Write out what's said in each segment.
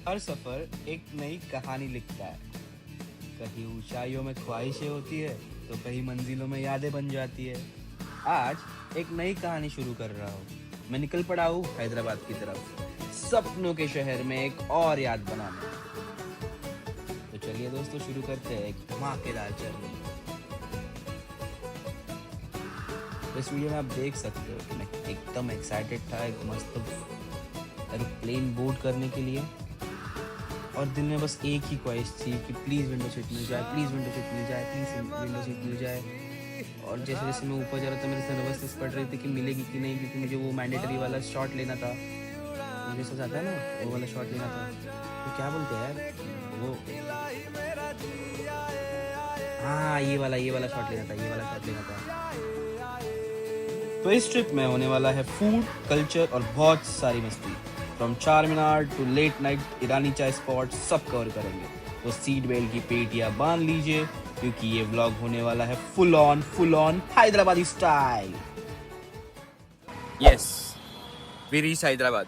हर सफर एक नई कहानी लिखता है। कहीं ऊंचाइयों में ख्वाहिशें होती है तो कहीं मंजिलों में यादें बन जाती है। आज एक नई कहानी शुरू कर रहा हूँ। मैं निकल पड़ा हूँ हैदराबाद की तरफ, सपनों के शहर में एक और याद बनाने। तो चलिए दोस्तों, शुरू करते हैं एक धमाकेदार जर्नी। इस वीडियो में आप देख सकते हो कि मैं एकदम एक्साइटेड था एक मस्त एरोप्लेन बोर्ड करने के लिए, और दिल में बस एक ही ख्वाहिश थी कि प्लीज़ विंडो सीट मिल जाए, प्लीज़ विंडो सीट मिल जाए, प्लीज़ विंडो सीट मिल जाए। और जैसे जैसे मैं ऊपर जा रहा था मेरे से नर्वसनेस पड़ रही थी कि मिलेगी कि नहीं, क्योंकि मुझे वो मैंडेटरी वाला शॉट लेना था। मुझे समझ आता है ना, वो वाला शॉट लेना था। तो क्या बोलते हैं यार वो, हाँ ये वाला शॉट लेना था, ये वाला शॉट लेना था। तो इस ट्रिप में होने वाला है फूड, कल्चर और बहुत सारी मस्ती। From Charminar to late night Irani chai spot सब कवर करेंगे। तो सीट बेल्ट की पेटियां बांध लीजिए, क्योंकि ये व्लॉग होने वाला है full on Hyderabadi style. Yes, we reach Hyderabad.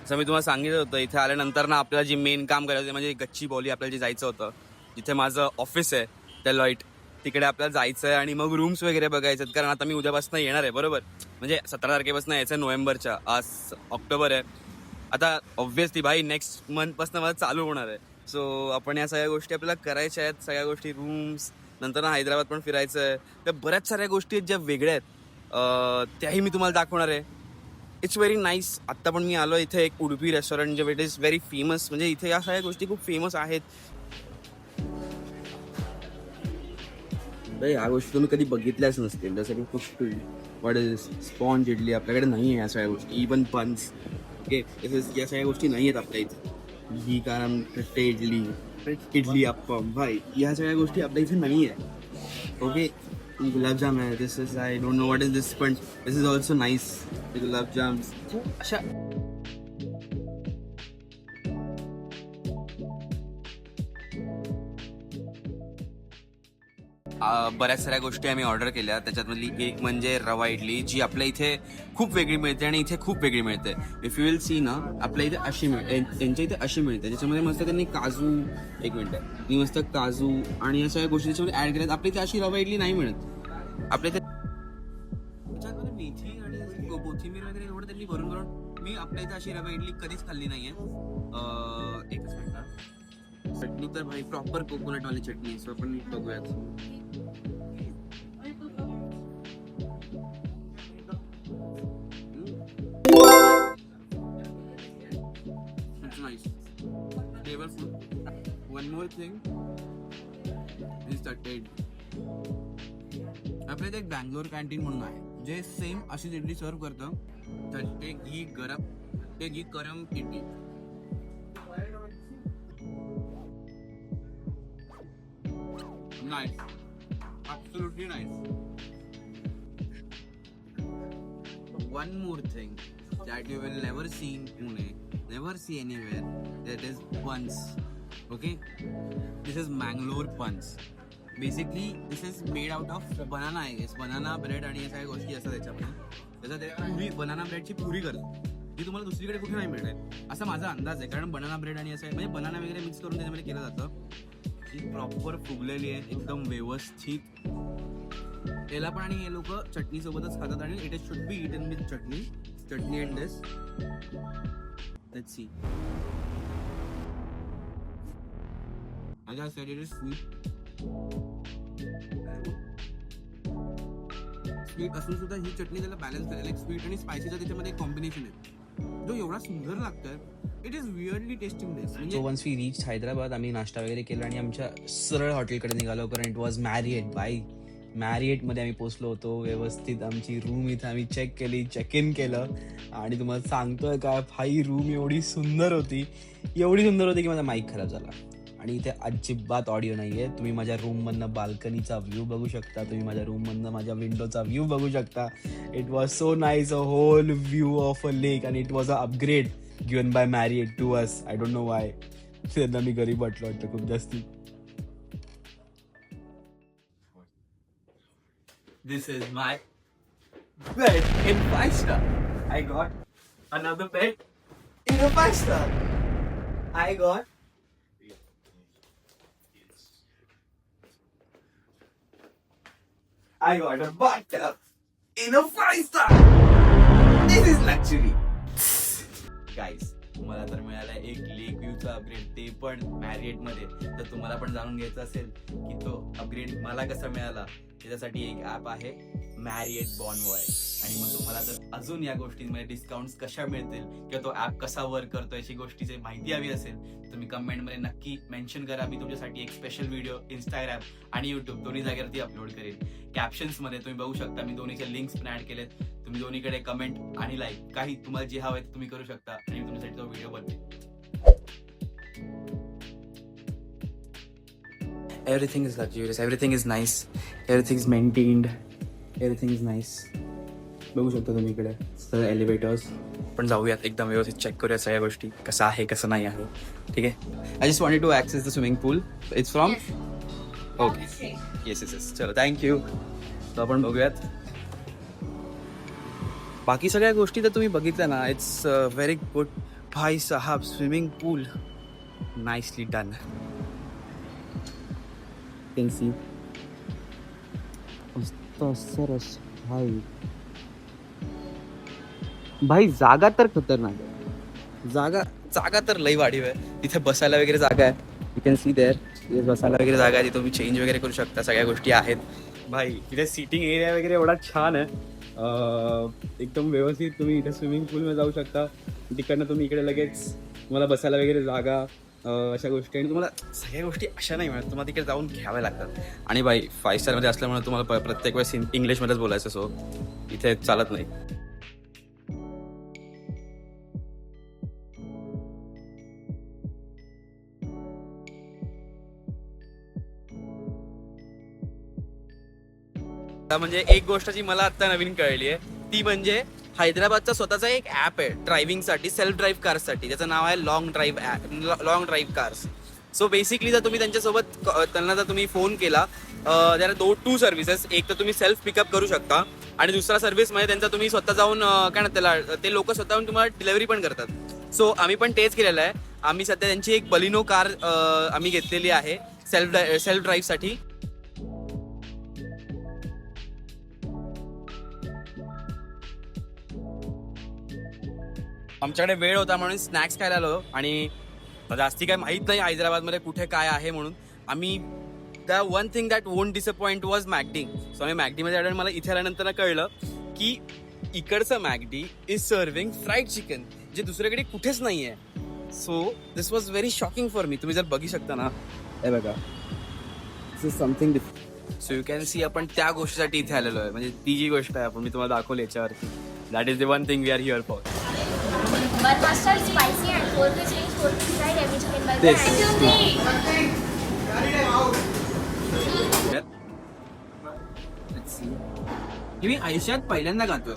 असं मी तुम्हाला सांगितलं होतं, इथे आल्यानंतर ना आपल्याला जे मेन काम करायचं होतं म्हणजे गच्चीबौली आपल्याला जे जायचं होतं, जिथे माझं ऑफिस आहे त्या लॉईट, तिकडे आपल्याला जायचं आहे आणि मग रूम्स वगैरे बघायचे आहेत. कारण आता मी उद्यापासून येणार आहे, बरोबर, म्हणजे 17 तारखेपासून यायचं आहे नोव्हेंबरच्या. आज ऑक्टोबर आहे. आता ऑब्व्हियसली भाई नेक्स्ट मंथपासून मला चालू होणार आहे. सो आपण या सगळ्या गोष्टी आपल्याला करायच्या आहेत, सगळ्या गोष्टी, रूम्स, नंतर ना हैदराबाद पण फिरायचं आहे. तर बऱ्याच साऱ्या गोष्टी आहेत ज्या वेगळ्या आहेत, त्याही मी तुम्हाला दाखवणार आहे. It's very nice. आत्ता पण मी आलो इथे एक उडुपी रेस्टॉरंट जे इट इज व्हेरी फेमस, म्हणजे इथे या सगळ्या गोष्टी खूप फेमस आहेत. ह्या गोष्टी तुम्ही कधी बघितल्याच नसतील, जसं की खूप वॉट इज स्पॉन्ज इडली आपल्याकडे नाही आहे. या सगळ्या गोष्टी, इवन बन्स, ओके, या सगळ्या गोष्टी नाही आहेत आपल्या इथे. ही कारण इडली अप्पम, भाई या सगळ्या गोष्टी आपल्या इथे नाही आहे. ओके, गुलाबजाम आहे. This is, I don't know what is this, पण this is also nice. Gulab jam अशा बऱ्याच साऱ्या गोष्टी आम्ही ऑर्डर केल्या. त्याच्यातली एक म्हणजे रवा इडली, जी आपल्या इथे खूप वेगळी मिळते आणि इथे खूप वेगळी मिळते. इफ यू विल सी ना, आपल्या इथे अशी मिळते, त्यांच्या इथे अशी मिळते, ज्याच्यामध्ये मस्त त्यांनी काजू, एक मिनिट, मस्त काजू आणि या सगळ्या गोष्टी त्याच्यामध्ये ऍड केल्यात. आपल्या इथे अशी रवा इडली नाही मिळत. आपल्या इथे त्याच्यामध्ये मेथी आणि कोथिंबीर वगैरे एवढं त्यांनी भरून मी आपल्या इथे अशी रवा इडली कधीच खाल्ली नाहीये. एकच मिनिट. चटणी तर भाई प्रॉपर कोकोनट वाली चटणी, सो आपण बघूयात. It's nice, flavorful. One more thing is the taste. आपल्या इथे एक बँगलोर कॅन्टीन म्हणून आहे, जे सेम अशी इडली सर्व करतं. तर ते घी गरम idli. Nice, absolutely nice. One more thing that you will never see in Pune, never see anywhere, that is buns. Okay, this is Mangalore buns. Basically this is made out of banana, I guess, banana bread आणि या सगळ्या गोष्टी असतात त्याच्यामध्ये. त्याचा ते पुरी, banana ब्रेडची पुरी करतात, जी तुम्हाला दुसरीकडे कुठे नाही मिळते, असा माझा अंदाज आहे. कारण बनाना ब्रेड आणि असं म्हणजे बनाना वगैरे मिक्स करून त्याच्यामध्ये केलं जातं. ती प्रॉपर फुगलेली आहे, एकदम व्यवस्थित. याला पण आणि हे लोक चटणी सोबतच खातात आणि it should be eaten with chutney and this. Let's see. As I said, it is sweet. Sweet असून सुद्धा ही चटणी त्याला बॅलन्स करेल. एक स्वीट आणि स्पायसीचा त्याच्यामध्ये एक कॉम्बिनेशन आहे, जो एवढा सुंदर लागतोय. It is weirdly tasting this. So once we reach Hyderabad, आम्ही नाश्ता वगैरे केला आणि आमच्या सरळ हॉटेलकडे निघालो, कारण इट वॉज मॅरिएट. बाय मॅरिएटमध्ये आम्ही पोचलो होतो. व्यवस्थित आमची रूम इथे आम्ही चेक केली, चेक इन केलं, आणि तुम्हाला सांगतोय काय भाई, रूम एवढी सुंदर होती की माझा माईक खराब झाला. आणि इथे अजिबात ऑडिओ नाही आहे. तुम्ही माझ्या रूममधनं बाल्कनीचा व्ह्यू बघू शकता, तुम्ही माझ्या रूममधनं माझ्या विंडोचा व्ह्यू बघू शकता. It was so nice, a whole view of a lake, आणि it was a upgrade given by Marriott to us. I don't know why. त्यांना मी गरीब वाटलं वाटतं खूप जास्ती. This is my bed in 5 star. I got another bed in a 5 star. I got a bathtub in a 5-star. This is luxury. Guys, तुम्हाला तर मिळाला एक लेक व्ह्यूचा अपग्रेड, ते पण मॅरिएट मध्ये. तर तुम्हाला पण जाणून घ्यायचं असेल की तो अपग्रेड मला कसा मिळाला, त्याच्यासाठी एक ऍप आहे मॅरिएट बॉनवॉय. आणि मग तुम्हाला जर अजून या गोष्टींमध्ये डिस्काउंट्स कशा मिळतील किंवा तो ऍप कसा वर्क करतो याची गोष्टीची माहिती हवी असेल, तुम्ही कमेंटमध्ये नक्की मेन्शन करा. मी तुमच्यासाठी एक स्पेशल व्हिडिओ इंस्टाग्राम आणि युट्यूब दोन्ही जागेवरती अपलोड करेन. कॅप्शन्स मध्ये तुम्ही बघू शकता, मी दोन्हीचे लिंक्स पण ऍड केलेत. तुम्ही दोन्हीकडे कमेंट आणि लाईक काही तुम्हाला जे हवं आहे तुम्ही करू शकता आणि मी तुमच्यासाठी तो video बनवेन. Everything is luxurious, everything is nice, everything is maintained, everything is nice. बघू शकता तुम्ही इकडे सगळे एलिव्हेटर्स. पण जाऊयात एकदम व्यवस्थित चेक करूया सगळ्या गोष्टी कसं आहे कसं नाही आहे. ठीक आहे. I just wanted to access the swimming pool. It's from okay. Yes yes yes. चलो थँक्यू. तर आपण बघूयात. बाकी सगळ्या गोष्टी तर तुम्ही बघितल्या ना. It's very good. भाई साहब swimming pool nicely done. Can see सरस भाई जागा तर खतरनाक आहे. जागा तर लई वाढीव आहे. तिथे बसायला वगैरे जागा आहे. You can see there. बसायला वगैरे जागा आहे. तिथे तुम्ही चेंज वगैरे करू शकता. सगळ्या गोष्टी आहेत. भाई तिथे सीटिंग एरिया वगैरे एवढा छान आहे. एकदम व्यवस्थित तुम्ही इथे स्विमिंग पूलमध्ये जाऊ शकता. तिकडनं तुम्ही इकडे लगेच तुम्हाला बसायला वगैरे जागा अशा गोष्टी. आणि तुम्हाला सगळ्या गोष्टी अशा नाही मिळत. तुम्हाला तिकडे जाऊन घ्याव्या लागतात. आणि बाई 5 स्टारमध्ये असल्यामुळे तुम्हाला प्रत्येक वेळेस इंग्लिशमध्येच बोलायचं. सो इथे चालत नाही. म्हणजे एक गोष्ट जी मला आता नवीन कळली आहे ती म्हणजे हैदराबादचा स्वतःचा एक ऍप आहे ड्रायव्हिंगसाठी, सेल्फ ड्राईव्ह कार्ससाठी. त्याचं नाव आहे long drive cars. So basically जर तुम्ही त्यांच्यासोबत त्यांना जर तुम्ही फोन केला, त्याला 2 सर्व्हिसेस. एक तर तुम्ही सेल्फ पिकअप करू शकता आणि दुसरा सर्व्हिस म्हणजे त्यांचा तुम्ही स्वतः जाऊन काय ना त्याला ते लोक स्वतःहून तुम्हाला डिलिव्हरी पण करतात. सो आम्ही पण तेच केलेलं आहे. आम्ही सध्या त्यांची एक बलिनो कार आम्ही घेतलेली आहे सेल्फ ड्राईव्हसाठी. आमच्याकडे वेळ होता म्हणून स्नॅक्स खायला आलो आणि जास्ती काय माहीत नाही हैदराबादमध्ये कुठे काय आहे म्हणून. आम्ही the one thing that won't disappoint was McD. So आम्ही मॅकडीमध्ये आलो आणि मला इथे आल्यानंतर कळलं की इकडचं McD is serving fried chicken, जे दुसरीकडे कुठेच नाही आहे. So this was very shocking for me. तुम्ही जर बघू शकता ना, हे बघा, this is something different. So you can see आपण त्या गोष्टीसाठी इथे आलेलो आहे. म्हणजे ती जी गोष्ट आहे आपण मी तुम्हाला दाखवली याच्यावरती. That is the one thing we are here for. But mustard spicy and 4 piece wings, 4 piece fried, every chicken burger. This. Excuse me. मी आयुष्यात पहिल्यांदा खातोय.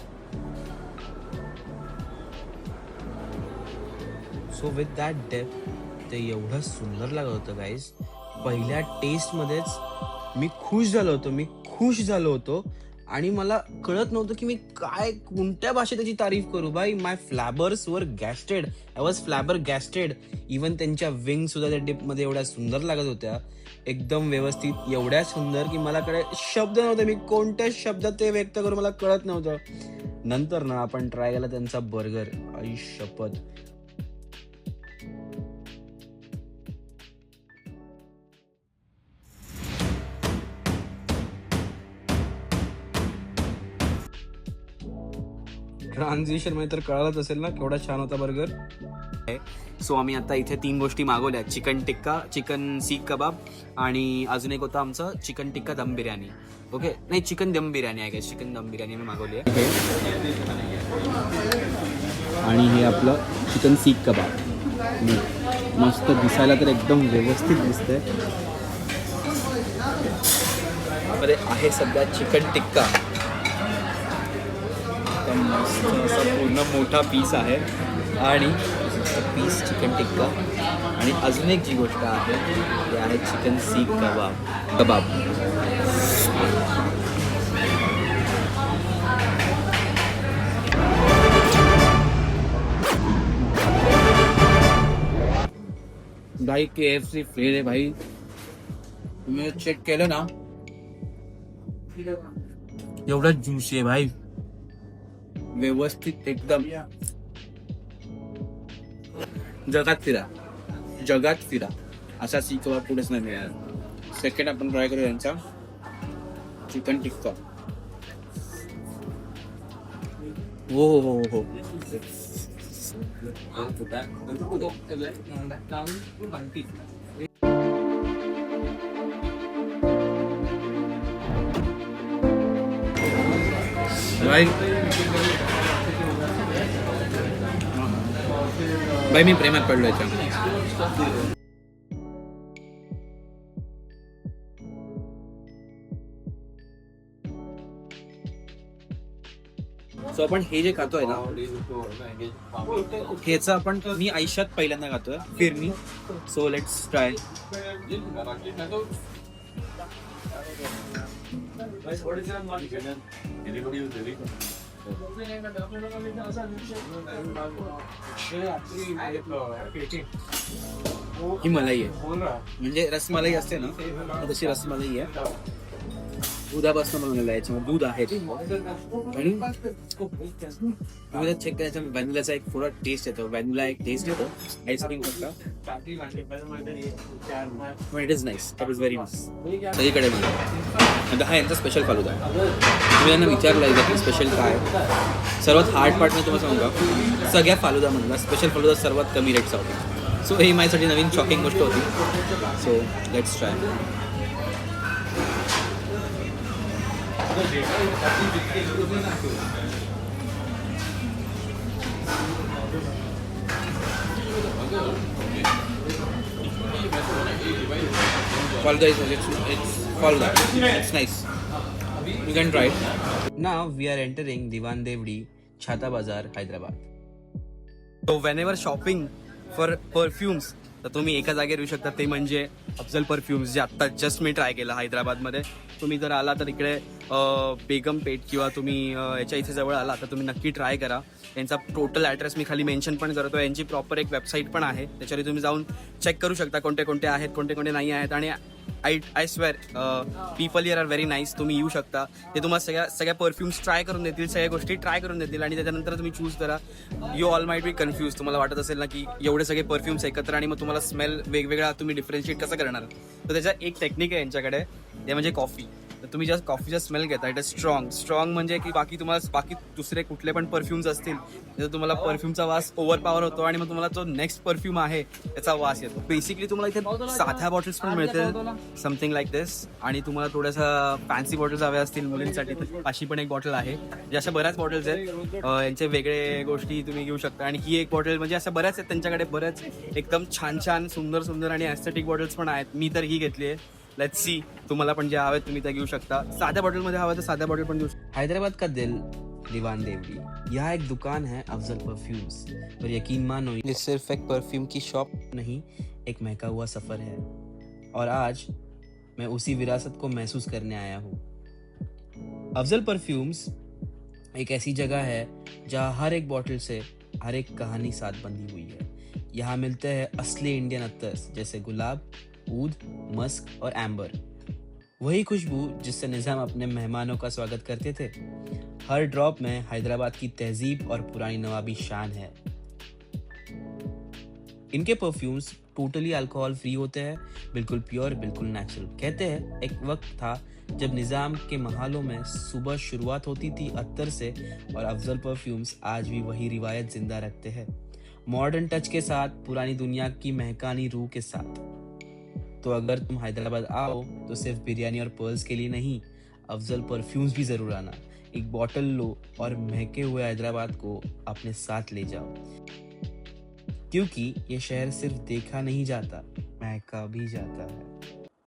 सो विथ दॅट डेप्थ ते एवढं सुंदर लागत होतं गाईज. पहिल्या टेस्ट मध्येच मी खुश झालो होतो आणि मला कळत नव्हतं की मी काय कोणत्या भाषेत त्याची तारीफ करू. बाई my flabbers were gasted. I was flabbergasted. Even त्यांच्या विंग सुद्धा त्या डिप मध्ये एवढ्या सुंदर लागत होत्या, एकदम व्यवस्थित, एवढ्या सुंदर की मला कडे शब्द नव्हते. मी कोणत्या शब्दात ते व्यक्त करू मला कळत नव्हतं. नंतर ना आपण ट्राय केला त्यांचा बर्गर. आई शपथ. ट्रान्झिशन मध्ये तर कळालंच असेल ना केवढा छान होता बर्गर. सो आम्ही आता इथे 3 गोष्टी मागवल्या. चिकन टिक्का, चिकन सीख कबाब आणि अजून एक होता आमचं चिकन टिक्का दम बिर्याणी. ओके, नाही चिकन दम बिर्याणी आहे. चिकन दम बिर्याणी मी मागवली आहे. आणि हे आपलं चिकन सीख कबाब मस्त दिसायला तर एकदम व्यवस्थित दिसतंय. मध्ये आहे सध्या चिकन टिक्का. मस्त असा पूर्ण मोठा पीस आहे आणि पीस चिकन टिक्का. आणि अजून एक जी गोष्ट आहे ती आहे चिकन सीख कबाब. भाई KFC फेल आहे भाई. तुम्ही चेक केलं ना, एवढा ज्यूसी आहे भाई, व्यवस्थित एकदम. जगात फिरा असा सीखवा पुढेच नाही मिळाला. सेकंड आपण ट्राय करू यांचा चिकन टिक्का. हो हो हो हो. भाई मी प्रेमात पडलो याच्या. सो आपण हे जे खातोय ना, ह्याचं आपण मी आयुष्यात पहिल्यांदा खातोय फिरणी. So let's try. ही मलाई आहे, म्हणजे रसमलाई असते ना तशी रसमलाई आहे. दुधापासून बनवलेलं आहे, याच्यामध्ये दूध आहे आणि चेक करायचं. व्हॅनिलाचा एक थोडा टेस्ट येतो, व्हॅनिला एक टेस्ट येतो आईस्क्रीम करता. It is nice, it is very nice. सगळीकडे मला आता हा यांचा स्पेशल फालुदा आहे. तुम्ही यांना विचारलं एक्झॅक्टली स्पेशल काय. सर्वात हार्ड पार्ट मी तुम्हाला सांगू का, सगळ्या फालुदामधला स्पेशल फालुदा सर्वात कमी रेटचा होता. सो ही माझ्यासाठी नवीन शॉकिंग गोष्ट होती. So let's try. Faluda it's Faluda. It's nice. You can try it. Now we are entering Diwan Devdi, Chhata Bazaar, Hyderabad. So whenever shopping for perfumes, तर तुम्ही एका जागेवर येऊ शकता, ते म्हणजे अफजल परफ्युम्स, जे आत्ता जस्ट मी ट्राय केलं हैदराबादमध्ये. तुम्ही जर आला तर इकडे बेगम पेठ किंवा तुम्ही याच्या इथे जवळ आला तर तुम्ही नक्की ट्राय करा. यांचा टोटल ॲड्रेस मी खाली मेन्शन पण करतो. यांची प्रॉपर एक वेबसाईट पण आहे, त्याच्यावर तुम्ही जाऊन चेक करू शकता कोणते कोणते आहेत, कोणते कोणते नाही आहेत. आणि I swear people here are very nice. तुम्ही येऊ शकता, ते तुम्हाला सगळ्या परफ्युम्स ट्राय करून देतील, सगळ्या गोष्टी ट्राय करून देतील आणि त्याच्यानंतर तुम्ही चूज करा. You all might be confuse. तुम्हाला वाटत असेल ना की एवढे सगळे परफ्युम्स एकत्र आणि मग तुम्हाला स्मेल वेगवेगळा तुम्ही डिफरन्शिएट कसं करणार. तर त्याचा एक टेक्निक आहे यांच्याकडे, ते म्हणजे कॉफी. तर तुम्ही ज्या कॉफीचा स्मेल घेता इट इज स्ट्रॉंग म्हणजे की बाकी दुसरे कुठले पण परफ्युम्स असतील तर तुम्हाला परफ्युमचा वास ओव्हरपॉवर होतो आणि मग तुम्हाला जो नेक्स्ट परफ्यूम आहे त्याचा वास येतो. बेसिकली तुम्हाला इथे साध्या बॉटल्स पण मिळतील, समथिंग लाईक दिस. आणि तुम्हाला थोड्यासा फॅन्सी बॉटल्स हव्या असतील मुलींसाठी तर अशी पण एक बॉटल आहे. म्हणजे अशा बऱ्याच बॉटल्स आहेत, यांचे वेगळे गोष्टी तुम्ही घेऊ शकता. आणि ही एक बॉटल म्हणजे अशा बऱ्याच आहेत त्यांच्याकडे, बऱ्याच एकदम छान सुंदर आणि ॲस्थेटिक बॉटल्स पण आहेत. मी तर ही घेतली आहे. लेट्स सी, तुम्हाला पण जे हवेत तुम्ही त्या घेऊ शकता. साध्या बॉटलमध्ये हवं तर साध्या बॉटल पण घेऊ शकता. हैदराबाद का दिल दीवान देवड़ी, यहाँ एक दुकान है अफजल परफ्यूम्स. और यकीन मानो ये सिर्फ एक परफ्यूम की शॉप नहीं, एक महका हुआ सफ़र है. और आज मैं उसी विरासत को महसूस करने आया हूँ. अफजल परफ्यूम्स एक ऐसी जगह है जहाँ हर एक बॉटल से हर एक कहानी साथ बंधी हुई है. यहाँ मिलते हैं असली इंडियन अत्तर्स जैसे गुलाब, ऊद, मस्क और एम्बर. वही खुशबू जिससे निज़ाम अपने मेहमानों का स्वागत करते थे. हर ड्रॉप में हैदराबाद की तहजीब और पुरानी नवाबी शान है. इनके परफ्यूम्स टोटली अल्कोहल फ्री होते हैं, बिल्कुल प्योर, बिल्कुल नेचुरल. कहते हैं एक वक्त था जब निज़ाम के महलों में सुबह शुरुआत होती थी अत्तर से, और अफजल परफ्यूम्स आज भी वही रिवायत जिंदा रखते हैं, मॉडर्न टच के साथ, पुरानी दुनिया की महकानी रूह के साथ. तो अगर तुम हैदराबाद आओ तो सिर्फ बिरयानी और पर्ल्स के लिए नहीं, अफजल परफ्यूम्स भी ज़रूर आना. एक बॉटल लो और महके हुए हैदराबाद को अपने साथ ले जाओ, क्योंकि ये शहर सिर्फ देखा नहीं जाता, महका भी जाता है.